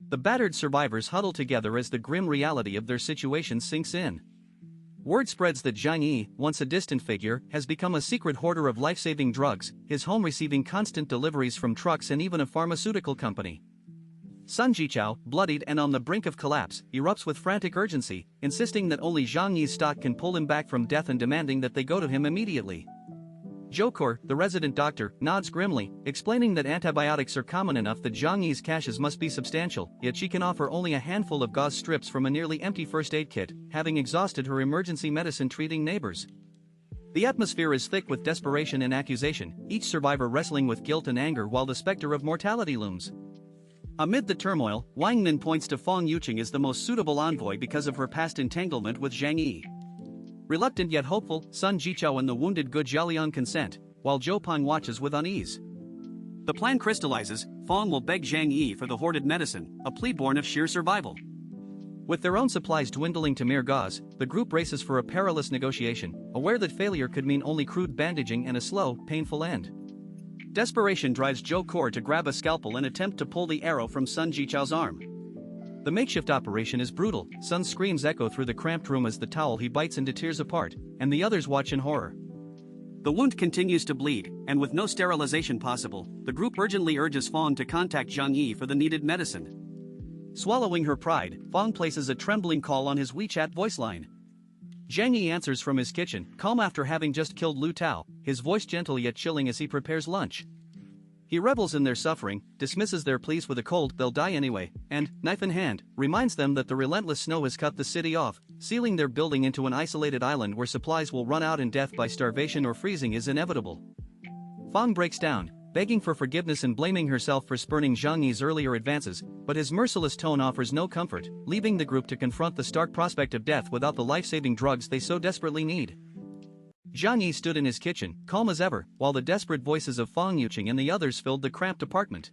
The battered survivors huddle together as the grim reality of their situation sinks in. Word spreads that Zhang Yi, once a distant figure, has become a secret hoarder of life-saving drugs, his home receiving constant deliveries from trucks and even a pharmaceutical company. Sun Jichao, bloodied and on the brink of collapse, erupts with frantic urgency, insisting that only Zhang Yi's stock can pull him back from death and demanding that they go to him immediately. Zhokor, the resident doctor, nods grimly, explaining that antibiotics are common enough that Zhang Yi's caches must be substantial, yet she can offer only a handful of gauze strips from a nearly empty first aid kit, having exhausted her emergency medicine treating neighbors. The atmosphere is thick with desperation and accusation, each survivor wrestling with guilt and anger while the specter of mortality looms. Amid the turmoil, Wang Min points to Fang Yuqing as the most suitable envoy because of her past entanglement with Zhang Yi. Reluctant yet hopeful, Sun Jichao and the wounded Gu Jialian consent, while Zhou Peng watches with unease. The plan crystallizes. Fang will beg Zhang Yi for the hoarded medicine, a plea born of sheer survival. With their own supplies dwindling to mere gauze, the group races for a perilous negotiation, aware that failure could mean only crude bandaging and a slow, painful end. Desperation drives Zhokor to grab a scalpel and attempt to pull the arrow from Sun Jichao's arm. The makeshift operation is brutal. Sun's screams echo through the cramped room as the towel he bites into tears apart, and the others watch in horror. The wound continues to bleed, and with no sterilization possible, the group urgently urges Fang to contact Zhang Yi for the needed medicine. Swallowing her pride, Fang places a trembling call on his WeChat voice line. Zhang Yi answers from his kitchen, calm after having just killed Lu Tao, his voice gentle yet chilling as he prepares lunch. He revels in their suffering, dismisses their pleas with a cold "they'll die anyway," and, knife in hand, reminds them that the relentless snow has cut the city off, sealing their building into an isolated island where supplies will run out and death by starvation or freezing is inevitable. Fang breaks down, begging for forgiveness and blaming herself for spurning Zhang Yi's earlier advances, but his merciless tone offers no comfort, leaving the group to confront the stark prospect of death without the life-saving drugs they so desperately need. Zhang Yi stood in his kitchen, calm as ever, while the desperate voices of Fang Yuqing and the others filled the cramped apartment.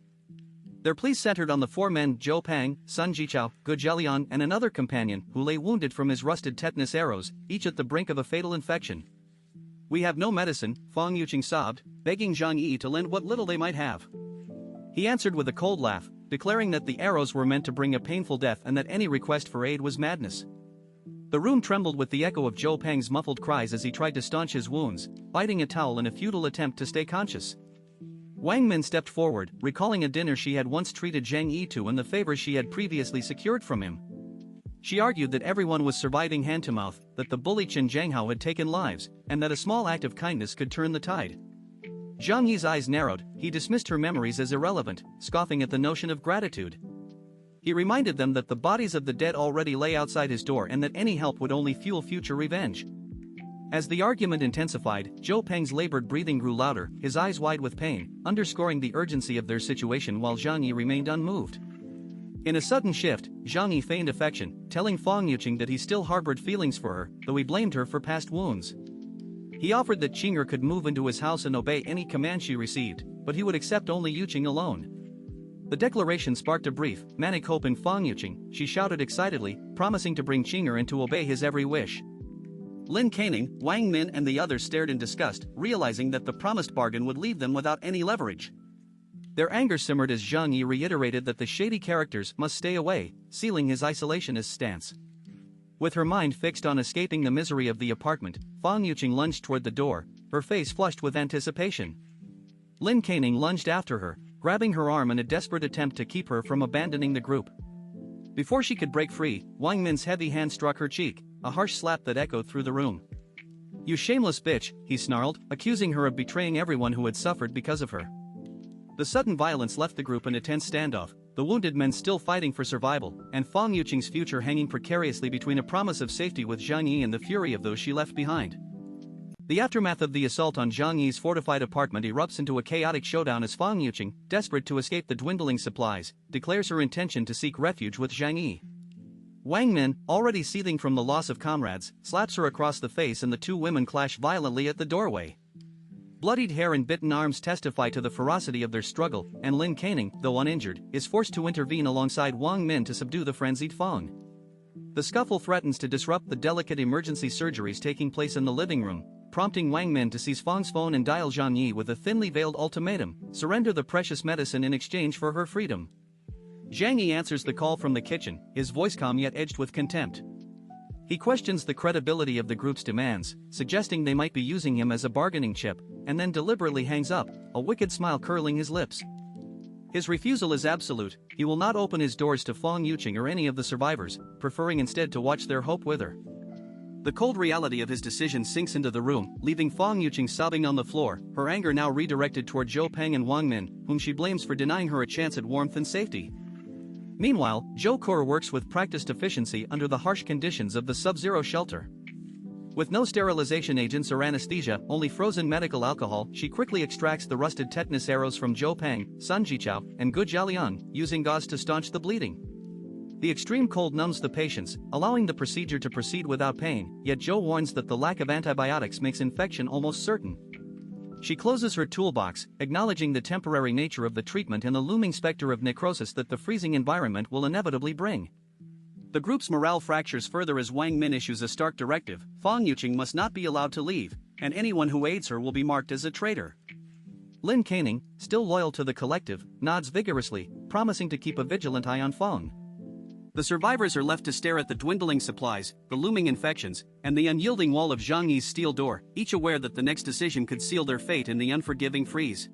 Their pleas centered on the four men: Zhou Peng, Sun Jichao, Gu Jialian, and another companion who lay wounded from his rusted tetanus arrows, each at the brink of a fatal infection. "We have no medicine," Fang Yuqing sobbed, begging Zhang Yi to lend what little they might have. He answered with a cold laugh, declaring that the arrows were meant to bring a painful death and that any request for aid was madness. The room trembled with the echo of Zhou Peng's muffled cries as he tried to staunch his wounds, biting a towel in a futile attempt to stay conscious. Wang Min stepped forward, recalling a dinner she had once treated Zhang Yi to and the favors she had previously secured from him. She argued that everyone was surviving hand-to-mouth, that the bully Chen Zhanghao had taken lives, and that a small act of kindness could turn the tide. Zhang Yi's eyes narrowed. He dismissed her memories as irrelevant, scoffing at the notion of gratitude. He reminded them that the bodies of the dead already lay outside his door and that any help would only fuel future revenge. As the argument intensified, Zhou Peng's labored breathing grew louder, his eyes wide with pain, underscoring the urgency of their situation while Zhang Yi remained unmoved. In a sudden shift, Zhang Yi feigned affection, telling Fang Yuqing that he still harbored feelings for her, though he blamed her for past wounds. He offered that Qing'er could move into his house and obey any command she received, but he would accept only Yuqing alone. The declaration sparked a brief, manic hope in Fang Yuqing. She shouted excitedly, promising to bring Qing'er in to obey his every wish. Lin Caning, Wang Min and the others stared in disgust, realizing that the promised bargain would leave them without any leverage. Their anger simmered as Zhang Yi reiterated that the shady characters must stay away, sealing his isolationist stance. With her mind fixed on escaping the misery of the apartment, Fang Yuqing lunged toward the door, her face flushed with anticipation. Lin Caning lunged after her, grabbing her arm in a desperate attempt to keep her from abandoning the group. Before she could break free, Wang Min's heavy hand struck her cheek, a harsh slap that echoed through the room. "You shameless bitch," he snarled, accusing her of betraying everyone who had suffered because of her. The sudden violence left the group in a tense standoff, the wounded men still fighting for survival, and Fang Yuqing's future hanging precariously between a promise of safety with Zhang Yi and the fury of those she left behind. The aftermath of the assault on Zhang Yi's fortified apartment erupts into a chaotic showdown as Fang Yuqing, desperate to escape the dwindling supplies, declares her intention to seek refuge with Zhang Yi. Wang Min, already seething from the loss of comrades, slaps her across the face and the two women clash violently at the doorway. Bloodied hair and bitten arms testify to the ferocity of their struggle, and Lin Caning, though uninjured, is forced to intervene alongside Wang Min to subdue the frenzied Fang. The scuffle threatens to disrupt the delicate emergency surgeries taking place in the living room, prompting Wang Min to seize Fang's phone and dial Zhang Yi with a thinly veiled ultimatum: surrender the precious medicine in exchange for her freedom. Zhang Yi answers the call from the kitchen, his voice calm yet edged with contempt. He questions the credibility of the group's demands, suggesting they might be using him as a bargaining chip, and then deliberately hangs up, a wicked smile curling his lips. His refusal is absolute. He will not open his doors to Fong Yuqing or any of the survivors, preferring instead to watch their hope wither. The cold reality of his decision sinks into the room, leaving Fong Yuqing sobbing on the floor, her anger now redirected toward Zhou Peng and Wang Min, whom she blames for denying her a chance at warmth and safety. Meanwhile, Zhou Kur works with practiced efficiency under the harsh conditions of the sub-zero shelter. With no sterilization agents or anesthesia, only frozen medical alcohol, she quickly extracts the rusted tetanus arrows from Zhou Peng, Sun Jichao, and Gu Jialian, using gauze to staunch the bleeding. The extreme cold numbs the patients, allowing the procedure to proceed without pain, yet Zhou warns that the lack of antibiotics makes infection almost certain. She closes her toolbox, acknowledging the temporary nature of the treatment and the looming specter of necrosis that the freezing environment will inevitably bring. The group's morale fractures further as Wang Min issues a stark directive: Fong Yuqing must not be allowed to leave, and anyone who aids her will be marked as a traitor. Lin Caning, still loyal to the collective, nods vigorously, promising to keep a vigilant eye on Fong. The survivors are left to stare at the dwindling supplies, the looming infections, and the unyielding wall of Zhang Yi's steel door, each aware that the next decision could seal their fate in the unforgiving freeze.